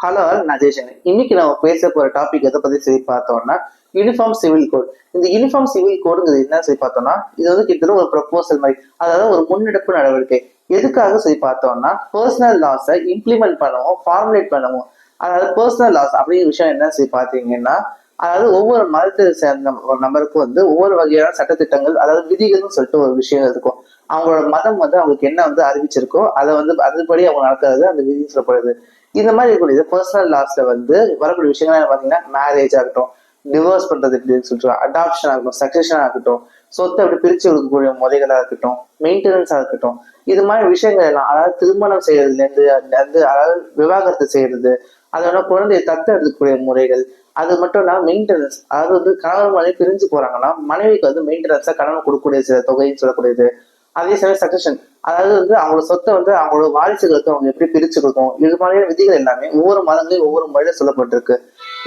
Hello நஜேஷன். இன்னைக்கு நம்ம பேச போற டாபிக் எதை பத்தி சொல்லி பார்த்தோம்னா யூனிஃபார்ம் சிவில் கோட். இந்த யூனிஃபார்ம் சிவில் கோடுங்கிறது என்ன சொல்லி பார்த்தோம்னா இது வந்து கிட்டத்தட்ட ஒரு ப்ரொபோசல் மாதிரி, அதாவது ஒரு முன்னெடுப்பு நடவடிக்கை. எதுக்காக சொல்லி பார்த்தோம்னா பர்சனல் லாஸை இம்ப்ளிமெண்ட் பண்ணுவோம், ஃபார்முலேட் பண்ணுவோம். அதாவது பர்சனல் லாஸ் அப்படிங்கிற விஷயம் என்ன சொல்லி பார்த்தீங்கன்னா, அதாவது ஒவ்வொரு மதத்தை சேர்ந்த ஒரு நபருக்கு வந்து ஒவ்வொரு வகையான சட்டத்திட்டங்கள், அதாவது விதிகள்னு சொல்லிட்டு ஒரு விஷயம் இருக்கும். அவங்களோட மதம் வந்து அவங்களுக்கு என்ன வந்து அறிவிச்சிருக்கோ அதை வந்து அதுபடி அவங்க நடக்கிறது அந்த விதி சொல்லப்படுது. இந்த மாதிரி இருக்கக்கூடிய பர்சனல் லாஸ்ல வந்து வரக்கூடிய விஷயங்கள் பாத்தீங்கன்னா மேரேஜ் ஆகட்டும், டிவோர்ஸ் பண்றது எப்படின்னு சொல்லிட்டு, அடாப்ஷன் ஆகட்டும், சக்சஷன் ஆகட்டும், சொத்தை அப்படி பிரிச்சு கொடுக்கக்கூடிய முறைகளா இருக்கட்டும், மெயின்டெனன்ஸா இருக்கட்டும், இது மாதிரி விஷயங்கள் எல்லாம், அதாவது திருமணம் செய்யறதுல இருந்து அதாவது விவாகரத்து செய்யறது, அதோட குழந்தையை தத்தெடுக்கக்கூடிய முறைகள், அது மட்டும் இல்லாம மெயின்டெனன்ஸ், அதாவது வந்து கணவன் மனைவி பிரிஞ்சு போறாங்கன்னா மனைவிக்கு வந்து மெயின்டெனன்ஸா கணவன் கொடுக்கக்கூடிய சில தொகைன்னு சொல்லக்கூடியது. அதே சமயம் சக்சஷன், அதாவது வந்து அவங்களோட சொத்தை வந்து அவங்களோட வாரிசுகளுக்கு அவங்க எப்படி பிரிச்சு கொடுக்கும், இது மாதிரியான விதிகள் எல்லாமே ஒவ்வொரு மதங்களையும் ஒவ்வொரு முறையில சொல்லப்பட்டிருக்கு.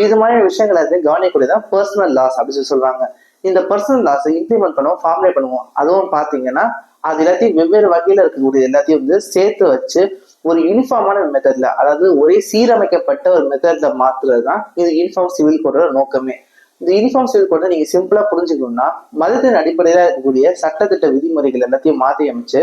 இது மாதிரியான விஷயங்கள் எல்லாத்தையும் கவனிக்கூடியதான் பர்சனல் லாஸ் அப்படின்னு சொல்லி சொல்றாங்க. இந்த பர்சனல் லாஸை இம்ப்ளிமெண்ட் பண்ணுவோம், ஃபார்முலேட் பண்ணுவோம். அதுவும் பாத்தீங்கன்னா அது எல்லாத்தையும் வெவ்வேறு வகையில இருக்கக்கூடிய எல்லாத்தையும் வந்து சேர்த்து வச்சு ஒரு யூனிஃபார்மான மெத்தட்ல, அதாவது ஒரே சீரமைக்கப்பட்ட ஒரு மெத்தட்ல மாத்துறது தான் இது யூனிஃபார்ம் சிவில் கோடோட நோக்கமே. இந்த யூனிஃபார்ம் சிவில் கோடை நீங்க சிம்பிளா புரிஞ்சுக்கணும்னா, மதத்தின் அடிப்படையில இருக்கக்கூடிய சட்டத்திட்ட விதிமுறைகள் எல்லாத்தையும் மாற்றி அமைச்சு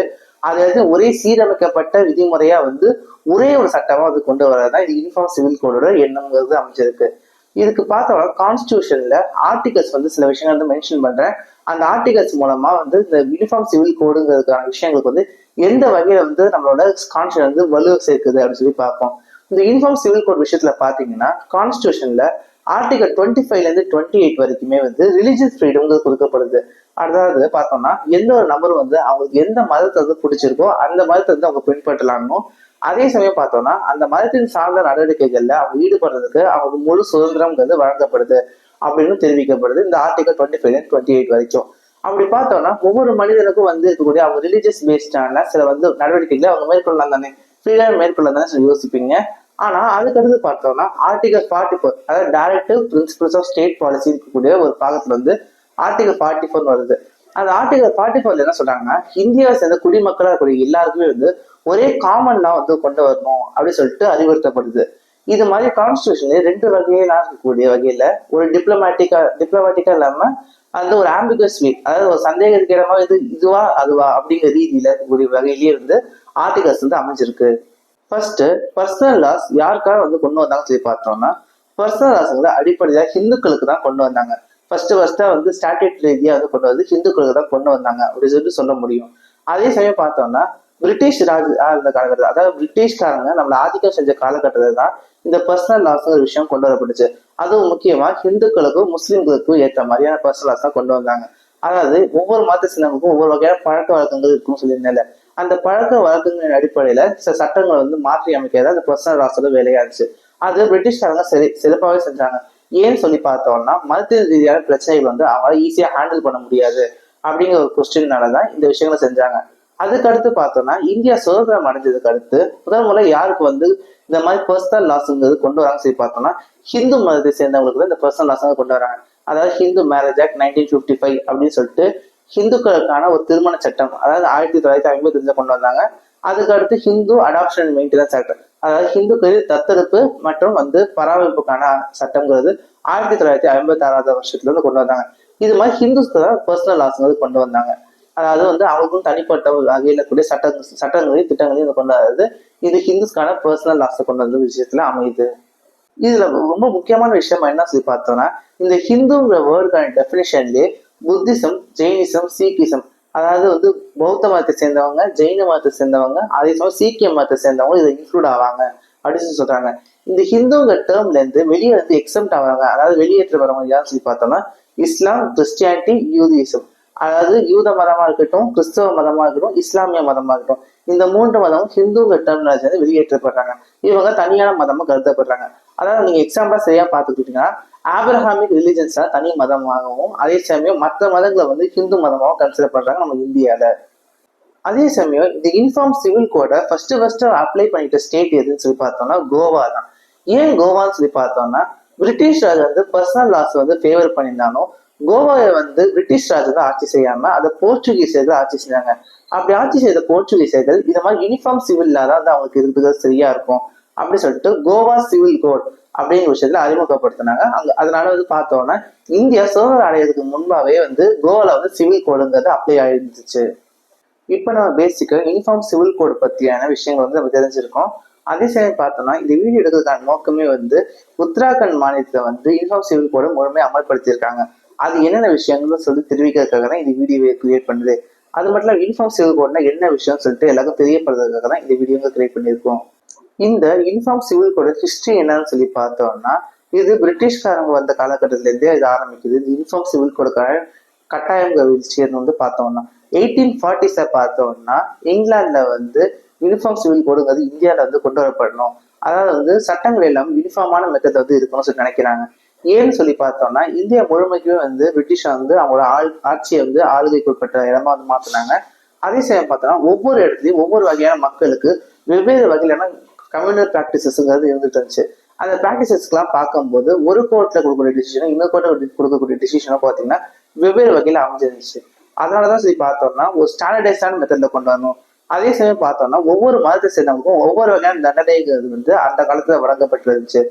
அதை வந்து ஒரே சீரமைக்கப்பட்ட விதிமுறையா வந்து ஒரே ஒரு சட்டமா வந்து கொண்டு வரதான் இது யூனிஃபார்ம் சிவில் கோடோட எண்ணம்ங்கிறது அமைச்சிருக்கு. இதுக்கு பார்த்தோம்னா கான்ஸ்டியூஷன்ல ஆர்டிகல்ஸ் வந்து சில விஷயங்கள் வந்து மென்ஷன் பண்றேன். அந்த ஆர்டிகல்ஸ் மூலமா வந்து இந்த யூனிஃபார்ம் சிவில் கோடுங்கிறதுக்கான விஷயங்களுக்கு வந்து எந்த வகையில வந்து நம்மளோட கான்ஸ்டியூஷன் வந்து வலு சேர்க்குது அப்படின்னு சொல்லி பார்ப்போம். இந்த யூனிஃபார்ம் சிவில் கோட் விஷயத்துல பாத்தீங்கன்னா கான்ஸ்டியூஷன்ல ஆர்டிகல் 25ல இருந்து 28 வரைக்குமே வந்து ரிலிஜியஸ் ஃப்ரீடம் கொடுக்கப்படுது. அதாவது பார்த்தோம்னா எந்த ஒரு நபரும் வந்து அவங்களுக்கு எந்த மதத்தை வந்து பிடிச்சிருக்கோ அந்த மதத்தை வந்து அவங்க பின்பற்றலாமோ, அதே சமயம் பார்த்தோம்னா அந்த மதத்தின் சார்ந்த நடவடிக்கைகள்ல அவங்க ஈடுபடுறதுக்கு அவங்களுக்கு முழு சுதந்திரம்ங்கிறது வழங்கப்படுது அப்படின்னு தெரிவிக்கப்படுது இந்த ஆர்டிகல் 25 வரைக்கும். அப்படி பார்த்தோம்னா ஒவ்வொரு மனிதனுக்கும் வந்து இருக்கக்கூடிய அவங்க ரிலீஜியஸ் பேஸ்டான சில வந்து நடவடிக்கைகளை அவங்க மேற்கொள்ளலாம் தானே, ஃப்ரீடம் மேற்கொள்ளலாம் தானே சொல்லி யோசிப்பீங்க. ஆனா அதுக்கடுத்து பார்த்தோம்னா ஆர்டிகல் 44, அதாவது directive principles of state policy இருக்கக்கூடிய ஒரு பாகத்துல வந்து ஆர்டிகல் 44 வருது. அந்த ஆர்டிகல் 44 என்ன சொல்றாங்கன்னா, இந்தியாவை சேர்ந்த குடிமக்களா இருக்கக்கூடிய எல்லாருக்குமே வந்து ஒரே காமன் லா வந்து கொண்டு வரணும் அப்படின்னு சொல்லிட்டு அறிவுறுத்தப்படுது. இது மாதிரி கான்ஸ்டியூஷன்ல ரெண்டு வகையில இருக்கக்கூடிய வகையில ஒரு டிப்ளமேட்டிக்கா இல்லாம அந்த ஒரு ஆம்பிகஸ் வே, அதாவது ஒரு சந்தேகத்துக்கு இடமா இது இதுவா அதுவா அப்படிங்கிற ரீதியில இருக்கக்கூடிய வகையிலேயே வந்து ஆர்டிகல்ஸ் வந்து அமைஞ்சிருக்கு. ஃபர்ஸ்ட் பர்சனல் லாஸ் யாருக்காக வந்து கொண்டு வந்தாங்கன்னு சொல்லி பார்த்தோம்னா, பர்சனல் லாஸ்ங்கிற அடிப்படையில ஹிந்துக்களுக்கு தான் கொண்டு வந்தாங்க. ஃபர்ஸ்டா வந்து ஸ்டாட்யூட் ரீதியா வந்து கொண்டு வந்து ஹிந்துக்களுக்கு தான் கொண்டு வந்தாங்க அப்படின்னு சொல்லிட்டு சொல்ல முடியும். அதே சமயம் பார்த்தோம்னா பிரிட்டிஷ் ராஜ் இருந்த காலகட்டத்தில், அதாவது பிரிட்டிஷ்காரங்க நம்மள ஆதிக்கம் செஞ்ச காலகட்டத்தில் தான் இந்த பர்சனல் லாஸ்ங்கிற விஷயம் கொண்டு வரப்பட்டுச்சு. அதுவும் முக்கியமா ஹிந்துக்களுக்கும் முஸ்லிம்களுக்கும் ஏற்ற மாதிரியான பர்சனல் லாஸ் தான் கொண்டு வந்தாங்க. அதாவது ஒவ்வொரு மத சின்னங்களுக்கும் ஒவ்வொரு வகையான பழக்க வழக்கங்கள் இருக்குன்னு சொல்லியிருந்தேன். அந்த பழக்க வழக்கங்களின் அடிப்படையில சில சட்டங்களை வந்து மாற்றி அமைக்கிறது அந்த பர்சனல் லாஸோட வேலையா இருந்துச்சு. அது பிரிட்டிஷ்காரங்க சிறப்பாகவே செஞ்சாங்க. ஏன்னு சொல்லி பார்த்தோம்னா மதத்தின் ரீதியான பிரச்சனைகள் வந்து அவங்களால ஈஸியா ஹேண்டில் பண்ண முடியாது அப்படிங்கிற ஒரு கொஸ்டின்னாலதான் இந்த விஷயங்களை செஞ்சாங்க. அதுக்கு அடுத்து பார்த்தோம்னா இந்தியா சுதந்திரம் அடைஞ்சதுக்கு அடுத்து முதல் முறை யாருக்கு வந்து இந்த மாதிரி பர்சனல் லாஸ்ங்கிறது கொண்டு வராங்க சொல்லி பார்த்தோம்னா ஹிந்து மதத்தை சேர்ந்தவங்களுக்கு தான் இந்த பர்சனல் லாஸ் கொண்டு வராங்க. அதாவது ஹிந்து மேரேஜ் ஆக்ட் 1955 அப்படின்னு சொல்லிட்டு ஹிந்துக்களுக்கான ஒரு திருமண சட்டம், அதாவது 1955 கொண்டு வந்தாங்க. அதுக்கு அடுத்து ஹிந்து அடாப்ஷன் மெயின்டெனன்ஸ் ஆக்ட், அதாவது ஹிந்துக்கள் தத்தெடுப்பு மற்றும் வந்து பராமரிப்புக்கான சட்டங்கிறது 1956 வருஷத்துல இருந்து கொண்டு வந்தாங்க. இது மாதிரி ஹிந்துஸ்க்கு தான் பர்சனல் லாஸ்ங்கிறது கொண்டு வந்தாங்க. அதாவது வந்து அவங்களுக்கும் தனிப்பட்ட வகையில கூடிய சட்டங்களையும் திட்டங்களையும் கொண்டு வர்றது இது ஹிந்துஸ்க்கான பர்சனல் லாஸை கொண்டு வந்த விஷயத்துல அமையுது. இதுல ரொம்ப முக்கியமான விஷயம் என்ன சொல்லி பார்த்தோம்னா, இந்த ஹிந்துங்கிற வேர்டுக்கான டெபினிஷன்லயே புத்திசம், ஜெயினிசம், சீக்கிசம், அதாவது வந்து பௌத்த மதத்தை சேர்ந்தவங்க, ஜெயின மதத்தை சேர்ந்தவங்க, அதே சமயம் சீக்கிய மதத்தை சேர்ந்தவங்க இதை இன்க்ளூட் ஆவாங்க அப்படின்னு சொல்றாங்க. இந்த ஹிந்துங்கிற டேர்ம்ல இருந்து வெளியே வந்து எக்ஸம்ட் ஆவாங்க, அதாவது வெளியேற்றப்படுறவங்க யாருன்னு சொல்லி பார்த்தோம்னா இஸ்லாம், கிறிஸ்டியானிட்டி, யூதிசம், அதாவது யூத மதமா இருக்கட்டும், கிறிஸ்தவ மதமா இருக்கட்டும், இஸ்லாமிய மதமா இருக்கட்டும், இந்த மூன்று மதமும் ஹிந்துங்கிற டெர்மினாலஜி வந்து வெளியேற்றப்படுறாங்க. இவங்க தனியான மதமா கருதப்படுறாங்க. அதாவது நீங்க எக்ஸாம்பிளா சரியா பார்த்துக்கிட்டீங்கன்னா ஆப்ரஹாமிக் ரிலிஜன்ஸ் தனி மதமாகவும், அதே சமயம் மற்ற மதங்களை வந்து ஹிந்து மதமாகவும் கன்சிடர் பண்றாங்க நம்ம இந்தியால. அதே சமயம் இந்த யூனிஃபார்ம் சிவில் கோடை ஃபர்ஸ்ட் அப்ளை பண்ணிட்ட ஸ்டேட் எதுன்னு சொல்லி பார்த்தோம்னா கோவா தான். ஏன் கோவான்னு சொல்லி பார்த்தோம்னா பிரிட்டிஷ் ராஜ் வந்து பர்சனல் லாஸ் வந்து ஃபேவர் பண்ணியிருந்தாலும் கோவாவை வந்து பிரிட்டிஷ் ராஜ் தான் ஆட்சி செய்யாம அதை போர்ச்சுகீசியர்கள் ஆட்சி செஞ்சாங்க. அப்படி ஆட்சி செய்த போர்ச்சுகீசியர்கள் இந்த மாதிரி யூனிஃபார்ம் சிவில் லா தான் அவங்களுக்கு இருக்கிறது சரியா இருக்கும் அப்படி சொல்லிட்டு கோவா சிவில் கோட் அப்படிங்கிற விஷயத்துல அறிமுகப்படுத்தினாங்க. அதனால வந்து பார்த்தோம்னா இந்தியா சுதந்திரம் அடையிறதுக்கு முன்பாவே வந்து கோவால வந்து சிவில் கோடுங்கிறது அப்ளை ஆயிருந்துச்சு. இப்போ நம்ம பேசிக்கா யூனிஃபார்ம் சிவில் கோடு பத்தியான விஷயங்கள் வந்து நம்ம தெரிஞ்சிருக்கோம். அதே சமயம் பார்த்தோம்னா இந்த வீடியோ எடுக்கிறதுக்கான நோக்கமே வந்து உத்தராகண்ட் மாநிலத்துல வந்து யூனிஃபார்ம் சிவில் கோடை முழுமையாக அமல்படுத்தியிருக்காங்க. அது என்னென்ன விஷயங்கள்னு சொல்லி தெரிவிக்கிறதுக்காக தான் இந்த வீடியோவை கிரியேட் பண்ணுது. அது மட்டும் இல்லாமல் யூனிஃபார்ம் சிவில் கோட்னா என்ன விஷயம்னு சொல்லிட்டு எல்லாருக்கும் தெரியப்படுறதுக்காக தான் இந்த வீடியோ கிரியேட் பண்ணியிருக்கோம். இந்த யூனிஃபார்ம் சிவில் கோட் ஹிஸ்டரி என்னன்னு சொல்லி பார்த்தோம்னா இது பிரிட்டிஷ்காரங்க வந்த காலகட்டத்திலேருந்தே இது ஆரம்பிக்குது. இந்த யூனிஃபார்ம் சிவில் கோடுக்கான கட்டாயம் விஷயம் வந்து பார்த்தோம்னா 1840s பார்த்தோம்னா இங்கிலாந்துல வந்து யூனிஃபார்ம் சிவில் கோடுங்கிறது இந்தியாவில வந்து கொண்டு வரப்படணும். அதாவது வந்து சட்டங்கள் எல்லாம் யூனிஃபார்மான மெத்தட் வந்து இருக்கணும்னு சொல்லி நினைக்கிறாங்க. ஏன்னு சொல்லி பார்த்தோம்னா இந்தியா முழுமைக்குமே வந்து பிரிட்டிஷ் வந்து அவங்களோட ஆட்சியை வந்து ஆளுகைக்கு உட்பட்ட இடமா வந்து மாத்தினாங்க. அதே சமயம் பார்த்தோம்னா ஒவ்வொரு இடத்துலயும் ஒவ்வொரு வகையான மக்களுக்கு வெவ்வேறு வகையிலான கம்யூனல் ப்ராக்டிசஸ்ங்கிறது இருந்துட்டு இருந்துச்சு. அந்த ப்ராக்டிசஸ்க்கெல்லாம் பார்க்கும்போது ஒரு கோர்ட்ல கொடுக்கக்கூடிய டிசிஷனும் இன்னொரு கோர்ட்ல கொடுக்கக்கூடிய டிசிஷனும் பார்த்தீங்கன்னா வெவ்வேறு வகையில அமைஞ்சிருந்துச்சு. அதனாலதான் சொல்லி பார்த்தோம்னா ஒரு ஸ்டாண்டர்டைஸ்டான மெத்தட்ல கொண்டு வரணும். அதே சமயம் பார்த்தோம்னா ஒவ்வொரு மதத்தை சேர்ந்தவங்களுக்கும் ஒவ்வொரு வகையான தண்டனைங்கிறது வந்து அந்த காலத்துல வழங்கப்பட்டு இருந்துச்சு.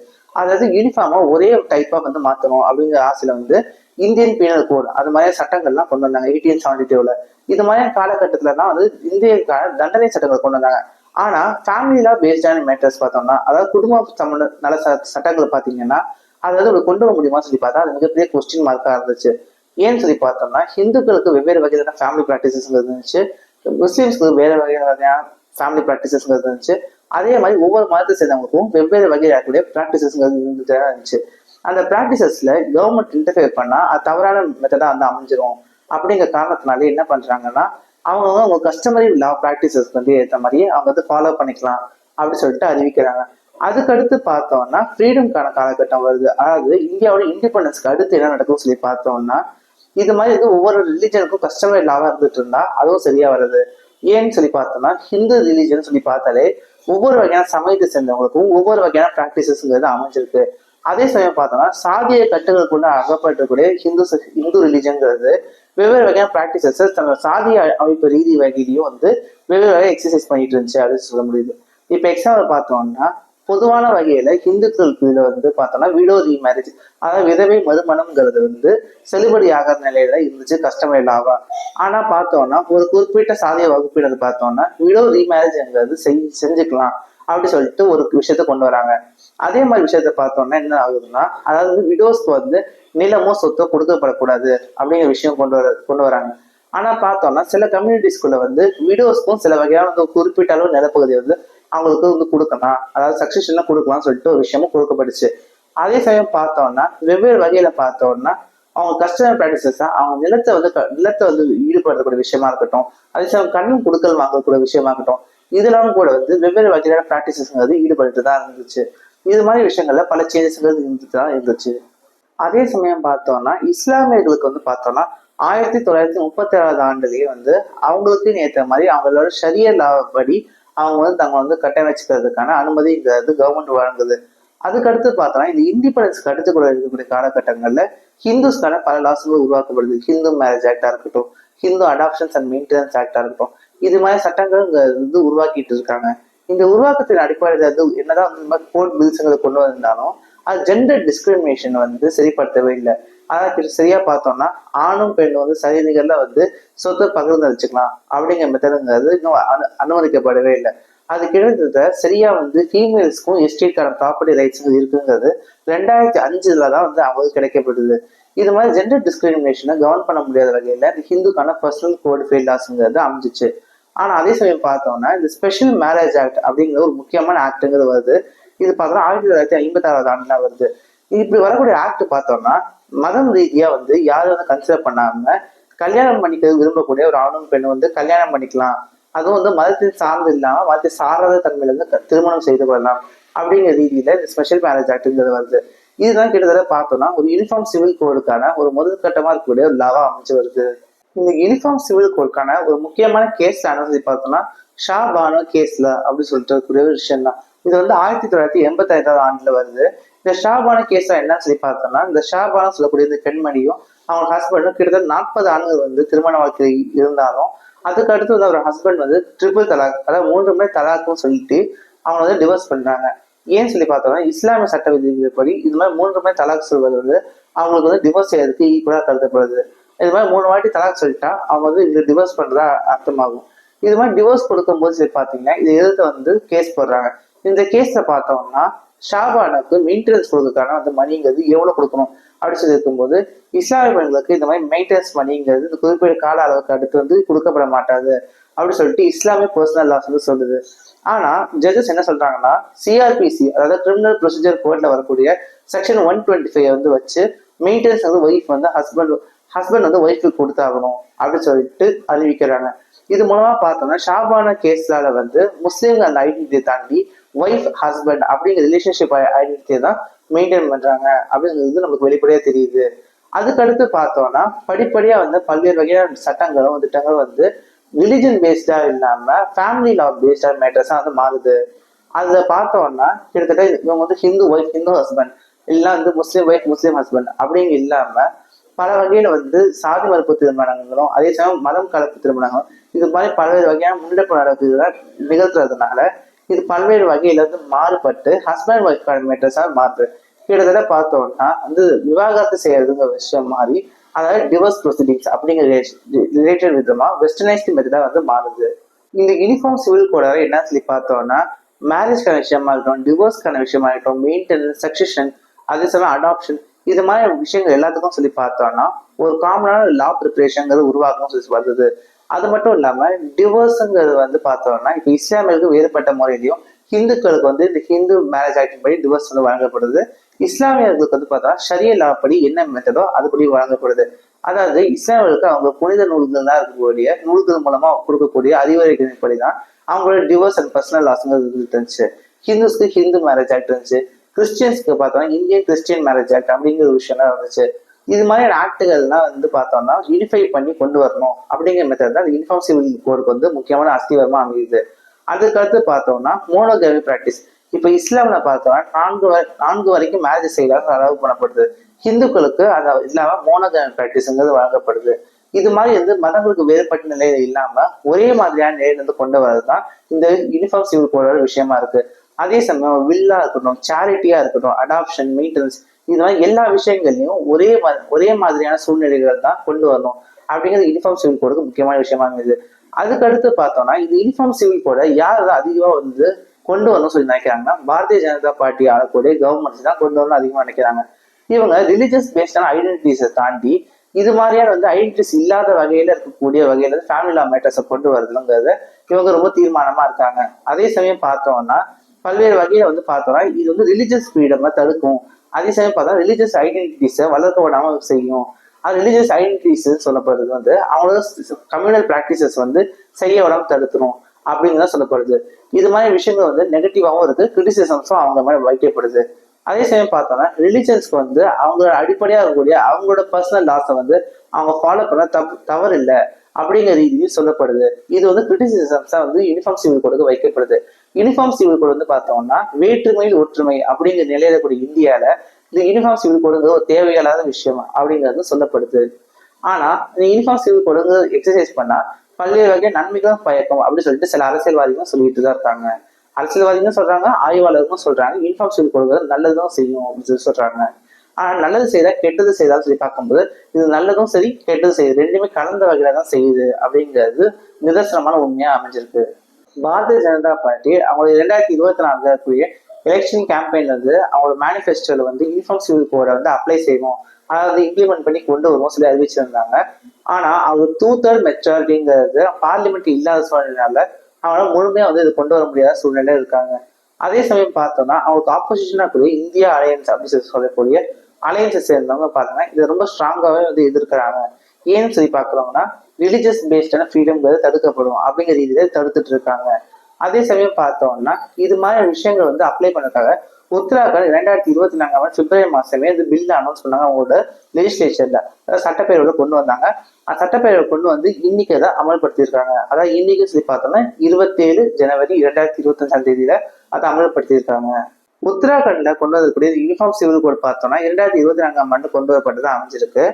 அதாவது யூனிஃபார்மா ஒரே டைப்பா வந்து மாத்தணும் அப்படிங்கிற ஆசையில வந்து இந்தியன் பீனல் கோட் அது மாதிரி சட்டங்கள்லாம் கொண்டு வந்தாங்க 1872. இது மாதிரியான காலகட்டத்துலலாம் வந்து இந்தியக்கான தண்டனை சட்டங்கள் கொண்டு வந்தாங்க. ஆனா ஃபேமிலியில பேஸ்டான மேட்டர்ஸ் பார்த்தோம்னா அதாவது குடும்ப சம்பந்த நல சட்டங்கள் பாத்தீங்கன்னா அதாவது கொண்டு வர முடியுமா சொல்லி பார்த்தா அது மிகப்பெரிய கொஸ்டின் மார்க்கா இருந்துச்சு. ஏன்னு சொல்லி பார்த்தோம்னா ஹிந்துக்களுக்கு வெவ்வேறு வகையான ஃபேமிலி ப்ராக்டிசஸ் இருந்துச்சு, முஸ்லீம்ஸ்க்கு வேற வகையான ஃபேமிலி ப்ராக்டிசஸ் இருந்துச்சு. அதே மாதிரி ஒவ்வொரு மதத்தை சேர்ந்தவங்களுக்கும் வெவ்வேறு வகையில் இருக்கக்கூடிய ப்ராக்டிசஸ் இருந்துச்சு. அந்த ப்ராக்டிசஸ்ல கவர்மெண்ட் இன்டர்ஃபியர் பண்ணா அது தவறான மெத்தடா வந்து அமைஞ்சிரும். அப்படிங்கிற காரணத்தினாலே என்ன பண்றாங்கன்னா அவங்க கஸ்டமரி லா ப்ராக்டிசஸ் வந்து ஏற்ற மாதிரியே அவங்க வந்து ஃபாலோ பண்ணிக்கலாம் அப்படின்னு சொல்லிட்டு அறிவிக்கிறாங்க. அதுக்கடுத்து பார்த்தோம்னா ஃப்ரீடம்கான காலகட்டம் வருது. அதாவது இந்தியாவோட இண்டிபெண்டன்ஸ்க்கு அடுத்து என்ன நடக்கும்னு சொல்லி பார்த்தோம்னா இது மாதிரி வந்து ஒவ்வொரு ரிலிஜனுக்கும் கஸ்டமரி லாவா இருந்துட்டு இருந்தா அதுவும் சரியா வருது. ஏன்னு சொல்லி பார்த்தோம்னா ஹிந்து ரிலிஜன் சொல்லி பார்த்தாலே ஒவ்வொரு வகையான சமயத்தை சேர்ந்தவங்களுக்கும் ஒவ்வொரு வகையான ப்ராக்டிசஸ்ங்கிறது அமைஞ்சிருக்கு. அதே சமயம் பார்த்தோம்னா சாதிய கட்டுகளுக்குள்ள அகப்பட்டிருக்கூடிய இந்து ரிலிஜன்ங்கிறது வெவ்வேறு வகையான ப்ராக்டிசஸ் தன்னோட சாதிய அமைப்பு ரீதி வகையிலையும் வந்து வெவ்வேறு வகை எக்ஸசைஸ் பண்ணிட்டு இருந்துச்சு அப்படின்னு சொல்ல முடியுது. இப்ப எக்ஸாம்பிள் பார்த்தோம்னா பொதுவான வகையில ஹிந்துக்களுக்கு வந்து பார்த்தோம்னா விடோ ரீமேரேஜ் அதாவது விதவை மறுமணம்ங்கிறது வந்து செல்லுபடி ஆகாத நிலையில இருந்துச்சு கஸ்டமர் லாவா. ஆனா பார்த்தோம்னா ஒரு குறிப்பிட்ட சாதிய வகுப்பினர் பார்த்தோம்னா விடோ ரீமேரேஜ்ங்கிறது செஞ்சுக்கலாம் அப்படி சொல்லிட்டு ஒரு விஷயத்த கொண்டு வராங்க. அதே மாதிரி விஷயத்த பார்த்தோம்னா என்ன ஆகுதுன்னா அதாவது விடோஸ்க்கு வந்து நிலமோ சொத்தோ கொடுக்கப்படக்கூடாது அப்படிங்கிற விஷயம் கொண்டு வராங்க. ஆனா பார்த்தோம்னா சில கம்யூனிட்டிஸ்குள்ள வந்து விடோஸ்க்கும் சில வகையான வந்து குறிப்பிட்ட அளவு நிலப்பகுதி வந்து அவங்களுக்கு வந்து கொடுக்கலாம், அதாவது சக்சஷன்லாம் கொடுக்கலாம்னு சொல்லிட்டு ஒரு விஷயமும் கொடுக்கப்பட்டுச்சு. அதே சமயம் பார்த்தோம்னா வெவ்வேறு வகையில பார்த்தோம்னா அவங்க கஸ்டமர் ப்ராக்டிசஸா அவங்க நிலத்தை வந்து ஈடுபடுத்தக்கூடிய விஷயமா இருக்கட்டும், அதே சமயம் கண்ணும் கொடுக்கல் வாங்கக்கூடிய விஷயமா இருக்கட்டும், இதெல்லாம் கூட வந்து வெவ்வேறு வகையான ப்ராக்டிசஸ்ங்கிறது ஈடுபட்டு தான் இருந்துச்சு. இது மாதிரி விஷயங்கள்ல பல சேஞ்சஸ்ங்கிறது இருந்துச்சு. அதே சமயம் பார்த்தோம்னா இஸ்லாமியர்களுக்கு வந்து பார்த்தோம்னா 1937 வந்து அவங்களுக்கு ஏற்ற மாதிரி அவங்களோட ஷரிய லா படி அவங்க வந்து தங்க வந்து கட்டமைச்சுக்கிறதுக்கான அனுமதிங்கிறது கவர்மெண்ட் வழங்குது. அதுக்கடுத்து பார்த்தோம்னா இந்த இண்டிபெண்டன்ஸ்க்கு அடுத்து கூட இருக்கக்கூடிய காலகட்டங்கள்ல ஹிந்துஸ்க்கான பல லாஸ்கள் உருவாக்கப்படுது. ஹிந்து மேரேஜ் ஆக்டா இருக்கட்டும், ஹிந்து அடாப்ஷன்ஸ் அண்ட் மெயின்டெனன்ஸ் ஆக்டா இருக்கட்டும், இது மாதிரி சட்டங்கள் வந்து உருவாக்கிட்டு இருக்காங்க. இந்த உருவாக்கத்தின் அடிப்படையில் வந்து என்னதான் வந்து இந்த மாதிரி கோர்ட் பில்ஸுங்களை கொண்டு வந்திருந்தாலும் அது ஜெண்டர் டிஸ்கிரிமினேஷன் வந்து சரிப்படுத்தவே இல்லை. அதாவது சரியா பார்த்தோம்னா ஆணும் பெண்ணும் வந்து சரிநிகர்ல வந்து சொத்தை பகிர்ந்து வச்சுக்கலாம் அப்படிங்கிற மெத்தடுங்கிறது இன்னும் அனுமதிக்கப்படவே இல்லை. அது கிட்டத்தட்ட சரியா வந்து ஃபீமேல்ஸ்க்கும் எஸ்டேட்கான ப்ராப்பர்ட்டி ரைட்ஸ் இருக்குங்கிறது 2005 தான் வந்து அவங்களுக்கு கிடைக்கப்படுது. இது மாதிரி ஜெண்டர் டிஸ்கிரிமினேஷனை கவர்ன் பண்ண முடியாத வகையில இந்த ஹிந்துக்கான பர்சனல் கோட் ஃபீல்ட் லாஸ்ங்கிறது அமைஞ்சிச்சு. ஆனா அதே சமயம் பார்த்தோம்னா இந்த ஸ்பெஷல் மேரேஜ் ஆக்ட் அப்படிங்கிற ஒரு முக்கியமான ஆக்டுங்கிறது வருது. இது பார்த்தோம்னா 1956 வருது. இப்படி வரக்கூடிய ஆக்ட் பார்த்தோம்னா மதம் ரீதியா வந்து யாரும் வந்து கன்சிடர் பண்ணாம கல்யாணம் பண்ணிக்க விரும்பக்கூடிய ஒரு ஆணும் பெண்ணும் வந்து கல்யாணம் பண்ணிக்கலாம், அதுவும் வந்து மதத்தின் சார்ந்து இல்லாம மதத்தை சாராத தன்மையில இருந்து திருமணம் செய்து கொள்ளலாம் அப்படிங்கிற ரீதியில இந்த ஸ்பெஷல் மேரேஜ் ஆக்ட்ங்கிறது வருது. இதுதான் கிட்டத்தட்ட பார்த்தோம்னா ஒரு யூனிஃபார்ம் சிவில் கோடுக்கான ஒரு முதல் கட்டமா இருக்கக்கூடிய ஒரு லாவா அமைச்சு வருது. இந்த யூனிஃபார்ம் சிவில் கோடுக்கான ஒரு முக்கியமான கேஸ்ல சொல்லி பார்த்தோம்னா ஷா பானோ கேஸ்ல அப்படின்னு சொல்லிட்டு இருக்கக்கூடிய ஒரு விஷயம் தான். இது வந்து 1985 வருது. இந்த ஷாபானு கேஸா என்னன்னு சொல்லி பார்த்தோம்னா இந்த ஷாபானு சொல்லக்கூடிய இந்த பெண்மணியும் அவங்க ஹஸ்பண்டும் கிட்டத்தட்ட 40 ஆண்டுகள் வந்து திருமண வாழ்க்கை இருந்தாலும் அதுக்கு அடுத்து வந்து அவர் ஹஸ்பண்ட் வந்து ட்ரிபிள் தலாக் அதாவது 3 முறை தலாக்குன்னு சொல்லிட்டு அவங்க வந்து டிவோர்ஸ் பண்றாங்க. ஏன்னு சொல்லி பார்த்தோம்னா இஸ்லாமிய சட்ட விதிப்படி இது மாதிரி 3 முறை தலாக் சொல்வது வந்து அவங்களுக்கு வந்து டிவோர்ஸ் செய்யறதுக்கு ஈக்குவலா கருதப்படுது. இது மாதிரி 3 வாட்டி தலாக் சொல்லிட்டா அவங்க வந்து இந்த டிவோர்ஸ் பண்றதா அர்த்தமாகும். இது மாதிரி டிவோர்ஸ் கொடுக்கும்போது சரி பாத்தீங்கன்னா இது எதிர்த்து வந்து கேஸ் போடுறாங்க. இந்த கேஸ்ல பார்த்தோம்னா ஷாபானுக்கு மெயின்டெனன்ஸ் கொடுக்கறதுக்கான அந்த மணிங்கிறது எவ்வளவு கொடுக்கணும் அப்படின்னு சொல்லி இருக்கும்போது இஸ்லாமிய பெண்களுக்கு இந்த மாதிரி மெயின்டெனன்ஸ் மணிங்கிறது இந்த குறிப்பிட்ட கால அளவுக்கு அடுத்து வந்து கொடுக்கப்பட மாட்டாது அப்படின்னு சொல்லிட்டு இஸ்லாமிய பர்சனல் லாஸ் வந்து சொல்லுது. ஆனா ஜட்ஜஸ் என்ன சொல்றாங்கன்னா சிஆர்பிசி அதாவது கிரிமினல் ப்ரொசீஜர் கோட்ல வரக்கூடிய செக்ஷன் 125 வந்து வச்சு மெயின்டெனன்ஸ் வந்து ஒய்ஃப் வந்து ஹஸ்பண்ட் வந்து ஒய்ஃபுக்கு கொடுத்தாகணும் அப்படின்னு சொல்லிட்டு அறிவிக்கிறாங்க. இது மூலமா பார்த்தோம்னா ஷாபான கேஸ்லால வந்து முஸ்லீம்கள் அந்த ஐடென்டிட்டியை தாண்டி ஒய்ஃப் ஹஸ்பண்ட் அப்படிங்கிற ரிலேஷன்ஷிப் ஐடென்டிட்டியை தான் மெயின்டைன் பண்றாங்க அப்படிங்கிறது நமக்கு வெளிப்படையா தெரியுது. அதுக்கடுத்து பார்த்தோம்னா படிப்படியா வந்து பல்வேறு வகையான சட்டங்களும் திட்டங்களும் வந்து ரிலிஜன் பேஸ்டா இல்லாம ஃபேமிலி லா பேஸ்டா மேட்டர்ஸா வந்து மாறுது. அதுல பார்த்தோம்னா கிட்டத்தட்ட இவங்க வந்து ஹிந்து ஒய்ஃப் ஹிந்து ஹஸ்பண்ட் இல்லைன்னா வந்து முஸ்லீம் ஒய்ஃப் முஸ்லீம் ஹஸ்பண்ட் அப்படிங்க இல்லாம பல வகையில வந்து சாதி மறுப்பு திருமணங்களும் அதே சமயம் மதம் கலப்பு திருமணங்களும் இது மாதிரி பல்வேறு வகையான முன்னெடுப்பு நடக்குதுல நிகழ்த்துறதுனால இது பல்வேறு வகையில வந்து மாறுபட்டு ஹஸ்பண்ட் ஒய்ஃப் மேட்டர்ஸா மாறுது. கிட்டத்தட்ட பார்த்தோம்னா வந்து விவாகரத்து செய்யறதுங்கிற விஷயம் மாறி அதாவது டிவோர்ஸ் ப்ரொசீடிங்ஸ் அப்படிங்கிற ரிலேட்டட் விதமா வெஸ்டர்னைஸ்டு மெத்தடா வந்து மாறுது. இந்த யூனிஃபார்ம் சிவில் கோட என்ன சொல்லி பார்த்தோம்னா மேரேஜ்க்கான விஷயமா இருக்கட்டும் டிவோர்ஸ்க்கான விஷயமா இருக்கட்டும் மெயின்டெனன்ஸ் சக்சஷன் அதே சமயம் அடாப்ஷன் இது மாதிரி விஷயங்கள் எல்லாத்துக்கும் சொல்லி பார்த்தோம்னா ஒரு காமனான லா ப்ரிப்பரேஷன்ங்கிறது உருவாக்கணும்னு சொல்லி வருது. அது மட்டும் இல்லாம டிவோர்ஸுங்கிறது வந்து பார்த்தோம்னா இப்போ இஸ்லாமியர்களுக்கு வேறுபட்ட முறையிலையும் ஹிந்துக்களுக்கு வந்து இந்த ஹிந்து மேரேஜ் ஆக்டின் படி டிவோர்ஸ் வந்து வழங்கப்படுது. இஸ்லாமியர்களுக்கு வந்து பார்த்தா ஷரிய லா படி என்ன மெத்தடோ அதுபடி வழங்கப்படுது. அதாவது இஸ்லாமியர்களுக்கு அவங்க புனித நூல்கள்லாம் இருக்கக்கூடிய நூல்கள் மூலமா கொடுக்கக்கூடிய அறிவுரைகளின் படிதான் அவங்களோட டிவோர்ஸ் அண்ட் பர்சனல் லாஸ்ங்கிறது இருந்துச்சு. ஹிந்துஸ்க்கு ஹிந்து மேரேஜ் ஆக்ட் இருந்துச்சு. கிறிஸ்டியன்ஸ்க்கு பார்த்தோம்னா இந்தியன் கிறிஸ்டியன் மேரேஜ் ஆக்ட் அப்படிங்கிற ஒரு விஷயம் இருந்துச்சு. இது மாதிரியான ஆக்டுகள்லாம் வந்து பார்த்தோம்னா யூனிஃபை பண்ணி கொண்டு வரணும் அப்படிங்கிற மெத்தட் தான் யூனிஃபார்ம் சிவில் கோடுக்கு வந்து முக்கியமான அஸ்திவாரமா அமையுது. அதுக்கடுத்து பார்த்தோம்னா மோனோகேமி பிராக்டிஸ். இப்ப இஸ்லாம்ல பார்த்தோம்னா 4 வரைக்கும் மேரேஜ் செய்யலாம் அலோவ் பண்ணப்படுது. ஹிந்துக்களுக்கு அது இல்லாம மோனோகேமி பிராக்டிஸ்ங்கிறது வழங்கப்படுது. இது மாதிரி வந்து மதங்களுக்கு வேறுபட்ட நிலையில இல்லாம ஒரே மாதிரியான நிலையில இருந்து கொண்டு வரதுதான் இந்த யூனிஃபார்ம் சிவில் கோடோட விஷயமா இருக்கு. அதே சமயம் வில்லா இருக்கட்டும் சேரிட்டியா இருக்கட்டும் அடாப்ஷன் மெயின்டெனன்ஸ் இது மாதிரி எல்லா விஷயங்கள்லையும் ஒரே மாதிரியான சூழ்நிலைகள் தான் கொண்டு வரணும் அப்படிங்கிறது யூனிஃபார்ம் சிவில் கோடுக்கு முக்கியமான விஷயமா இருந்தது. அதுக்கடுத்து பார்த்தோம்னா இந்த யூனிஃபார்ம் சிவில் கோடை யார் அதிகமா வந்து கொண்டு வரணும்னு சொல்லி நினைக்கிறாங்கன்னா பாரதிய ஜனதா பார்ட்டி ஆளக்கூடிய கவர்மெண்ட்ஸ் தான் கொண்டு வரணும் அதிகமா நினைக்கிறாங்க. இவங்க ரிலிஜியஸ் பேஸ்டான ஐடென்டிட்டிஸை தாண்டி இது மாதிரியான வந்து ஐடென்டிட்டிஸ் இல்லாத வகையில இருக்கக்கூடிய வகையில ஃபேமிலி லா மேட்டர்ஸை கொண்டு வருதுங்கிறத இவங்க ரொம்ப தீர்மானமா இருக்காங்க. அதே சமயம் பார்த்தோம்னா பல்வேறு வகையில வந்து பார்த்தோம்னா இது வந்து ரிலிஜியஸ் ஃப்ரீடம் தடுக்கும். அதே சமயம் பார்த்தா ரிலிஜியஸ் ஐடென்டிட்டிஸை வளர்க்க விடாம செய்யும். அது ரிலிஜியஸ் ஐடென்டிட்டிஸ் சொல்லப்படுறது வந்து அவங்களோட கம்யூனல் பிராக்டிசஸ் வந்து செய்ய விடாம தடுக்கணும் அப்படிங்கிறத சொல்லப்படுது. இது மாதிரி விஷயங்கள் வந்து நெகட்டிவாகவும் இருக்கு கிரிட்டிசிசம்ஸும் அவங்க மாதிரி வைக்கப்படுது. அதே சமயம் பார்த்தோம்னா ரிலிஜன்ஸ்க்கு வந்து அவங்களோட அடிப்படையா இருக்கக்கூடிய அவங்களோட பர்சனல் லாஸை வந்து அவங்க ஃபாலோ பண்ண தவறு இல்லை அப்படிங்கிற ரீதியில் சொல்லப்படுது. இது வந்து கிரிட்டிசிசம்ஸா வந்து யூனிஃபார்ம் சிவில் கோடுக்கு வைக்கப்படுது. யூனிஃபார்ம் சிவில் கோடு வந்து பார்த்தோம்னா வேற்றுமையில் ஒற்றுமை அப்படிங்கிற நிலையில கூடிய இந்தியால இந்த யூனிஃபார்ம் சிவில் கோடுங்கிற ஒரு தேவையில்லாத விஷயம் அப்படிங்கிறது சொல்லப்படுது. ஆனா இந்த யூனிஃபார்ம் சிவில் கோடுங்க எக்ஸசைஸ் பண்ணா பல்வேறு வகை நன்மைகளும் பயக்கும் அப்படின்னு சொல்லிட்டு சில அரசியல்வாதிகளும் சொல்லிட்டு தான் இருக்காங்க. அரசியல்வாதிகளும் சொல்றாங்க ஆய்வாளர்களும் சொல்றாங்க யூனிஃபார்ம் சிவில் கோடுங்கிறது நல்லதும் செய்யும் அப்படின்னு சொல்லி சொல்றாங்க. ஆனா நல்லது செய்தா கெட்டது செய்தாலும் சொல்லி பார்க்கும்போது இது நல்லதும் சரி கெட்டது செய்யுது ரெண்டுமே கலந்த வகையில தான் செய்யுது அப்படிங்கிறது நிதர்சனமான உண்மையா அமைஞ்சிருக்கு. பாரதிய ஜனதா பார்ட்டி அவங்களுடைய 2024 இருக்கக்கூடிய எலெக்ஷன் கேம்பெயின்ல வந்து அவங்களோட மேனிஃபெஸ்டோல வந்து யூனிஃபார்ம் சிவில் கோடை வந்து அப்ளை செய்வோம் அதாவது இம்ப்ளிமெண்ட் பண்ணி கொண்டு வருவோம் சொல்லி அறிவிச்சிருந்தாங்க. ஆனா அவங்க 2/3 மெஜாரிட்டிங்கிறது பார்லிமெண்ட் இல்லாத சூழ்நிலையால அவங்களால முழுமையா வந்து இது கொண்டு வர முடியாத சூழ்நிலை இருக்காங்க. அதே சமயம் பார்த்தோம்னா அவங்களுக்கு ஆப்போசிஷனா கூடிய இந்தியா அலையன்ஸ் அப்படின்னு சொல்லக்கூடிய அலையன்ஸை சேர்ந்தவங்க பார்த்தோம்னா இது ரொம்ப ஸ்ட்ராங்காவே வந்து எதிர்க்கிறாங்க. ஏன்னு சொல்லி பார்க்குறோம்னா ரிலிஜியஸ் பேஸ்டான ஃப்ரீடம்ங்கிறது தடுக்கப்படும் அப்படிங்கிற ரீதியில தடுத்துட்டு இருக்காங்க. அதே சமயம் பார்த்தோம்னா இது மாதிரி விஷயங்கள் வந்து அப்ளை பண்ணக்காக உத்தராகண்ட் 2024 பிப்ரவரி மாசமே இந்த பில் அனௌன்ஸ் பண்ணாங்க. அவங்களோட லெஜிஸ்லேச்சர்ல அதாவது சட்டப்பேரவையில கொண்டு வந்தாங்க. அந்த சட்டப்பேரவை கொண்டு வந்து இன்னைக்கு அதை அமல்படுத்தியிருக்காங்க. அதாவது இன்னைக்கு சொல்லி பார்த்தோம்னா 27 ஜனவரி 2025 அதை அமல்படுத்தியிருக்காங்க. உத்தராகண்ட்ல கொண்டு வரக்கூடிய யூனிஃபார்ம் சிவில் கோட் பார்த்தோம்னா 2024 கொண்டு வரப்பட்டது அமைஞ்சிருக்கு.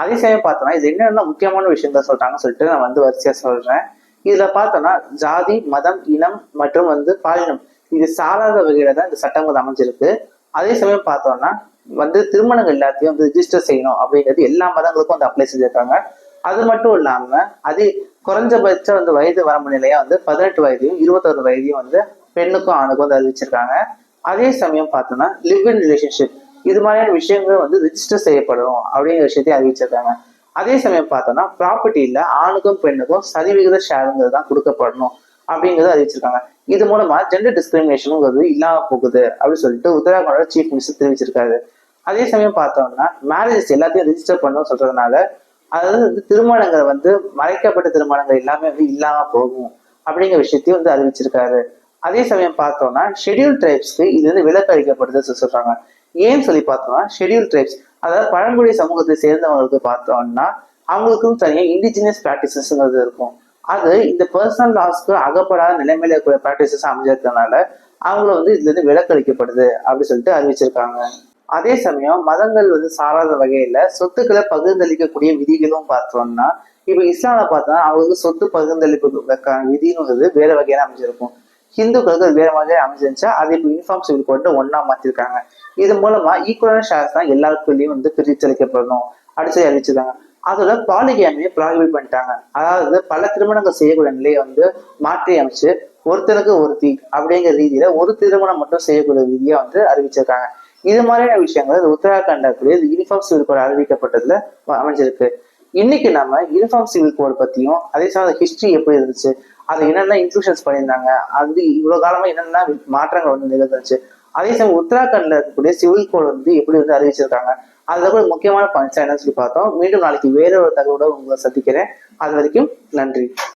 அதே சமயம் பார்த்தோம்னா இது என்னென்ன முக்கியமான விஷயங்கள் சொல்றாங்கன்னு சொல்லிட்டு நான் வந்து வரிசையா சொல்றேன். இதுல பார்த்தோம்னா ஜாதி மதம் இனம் மற்றும் வந்து பாலினம் இது சாராத வகையில தான் இந்த சட்டம் வந்து அமைஞ்சிருக்கு. அதே சமயம் பார்த்தோம்னா திருமணங்கள் எல்லாத்தையும் வந்து ரிஜிஸ்டர் செய்யணும் அப்படிங்கிறது எல்லா மதங்களுக்கும் வந்து அப்ளை செஞ்சிருக்காங்க. அது மட்டும் இல்லாம குறைஞ்சபட்ச வயது வரம்பு நிலையா 18 வயதையும் 21 வயதையும் பெண்ணுக்கும் ஆணுக்கும் அறிவிச்சிருக்காங்க. அதே சமயம் பார்த்தோம்னா லிவ் இன் ரிலேஷன்ஷிப் இது மாதிரியான விஷயங்கள் ரிஜிஸ்டர் செய்யப்படும் அப்படிங்கிற விஷயத்தையும் அறிவிச்சிருக்காங்க. அதே சமயம் பார்த்தோம்னா ப்ராப்பர்ட்டியில ஆணுக்கும் பெண்ணுக்கும் சரிவிகித ஷேருங்கிறது தான் கொடுக்கப்படணும் அப்படிங்கிறத அறிவிச்சிருக்காங்க. இது மூலமா ஜெண்டர் டிஸ்கிரிமினேஷனுங்கிறது இல்லாம போகுது அப்படின்னு சொல்லிட்டு உத்தராகண்டோட சீஃப் மினிஸ்டர் தெரிவிச்சிருக்காரு. அதே சமயம் பார்த்தோம்னா மேரேஜஸ் எல்லாத்தையும் ரிஜிஸ்டர் பண்ணணும்னு சொல்றதுனால அதாவது திருமணங்கள் மறைக்கப்பட்ட திருமணங்கள் எல்லாமே இல்லாம போகும் அப்படிங்கிற விஷயத்தையும் அறிவிச்சிருக்காரு. அதே சமயம் பார்த்தோம்னா ஷெட்யூல் ட்ரைப்ஸ்க்கு இது விலக்கு அளிக்கப்படுது சொல்றாங்க. ஏன்னு சொல்லி பார்த்தோம்னா ஷெட்யூல் ட்ரைப்ஸ் அதாவது பழங்குடி சமூகத்தை சேர்ந்தவங்களுக்கு பார்த்தோம்னா அவங்களுக்கும் தனியா இண்டிஜினியஸ் பிராக்டிசஸ்ங்கிறது இருக்கும். அது இந்த பர்சனல் லாஸ்க்கு அகப்படாத நிலைமையில இருக்கிற பிராக்டிசஸ் அமைஞ்சிருக்கிறதுனால அவங்கள இதுல இருந்து விலக்கு அளிக்கப்படுது அப்படின்னு சொல்லிட்டு அறிவிச்சிருக்காங்க. அதே சமயம் மதங்கள் சாராத வகையில சொத்துக்களை பகிர்ந்தளிக்கக்கூடிய விதிகளும் பார்த்தோம்னா இப்ப இஸ்லாம்ல பார்த்தோம்னா அவங்களுக்கு சொத்து பகிர்ந்தளிப்புக்கான விதிங்கிறது வேற வகையான அமைஞ்சிருக்கும். ஹிந்துக்களுக்கு அது வேற மாதிரி அமைஞ்சிருந்துச்சா அது இப்ப யூனிஃபார்ம் சிவில் கோட்ல ஒன்னா மாத்திருக்காங்க. இது மூலமா ஈக்குவலான ஷேர்ஸ் தான் எல்லாருக்குள்ளயும் பிரிச்சளிக்கப்படணும் அப்படின்னு சொல்லி அறிவிச்சிருக்காங்க. அதோட பாலிகேமியை ப்ராஹிபிட் பண்ணிட்டாங்க. அதாவது பல திருமணங்கள் செய்யக்கூடிய நிலையை மாற்றி அமைச்சு ஒருத்தனுக்கு ஒருத்தி அப்படிங்கிற ரீதியில ஒரு திருமணம் மட்டும் செய்யக்கூடிய விதியை அறிவிச்சிருக்காங்க. இது மாதிரியான விஷயங்கள் உத்தராகண்டக்கூடிய யூனிஃபார்ம் சிவில் கோட் அறிவிக்கப்பட்டதுல அமைஞ்சிருக்கு. இன்னைக்கு நம்ம யூனிஃபார்ம் சிவில் கோட் பத்தியும் அதே சமயம் ஹிஸ்டரி எப்படி இருந்துச்சு, அதை என்னென்ன இன்க்ளூஷன்ஸ் பண்ணியிருந்தாங்க, இவ்வளவு காலமா என்னென்ன மாற்றங்கள் நிகழ்ந்துச்சு, அதே சமயம் உத்தராகண்ட்ல இருக்கக்கூடிய சிவில் கோட் எப்படி அறிவிச்சிருக்காங்க, அதுல கூட முக்கியமான பாயிண்ட்ஸ் என்னன்னு சொல்லி பார்த்தோம். மீண்டும் நாளைக்கு வேற ஒரு தகவலோட உங்களை சந்திக்கிறேன். அது வரைக்கும் நன்றி.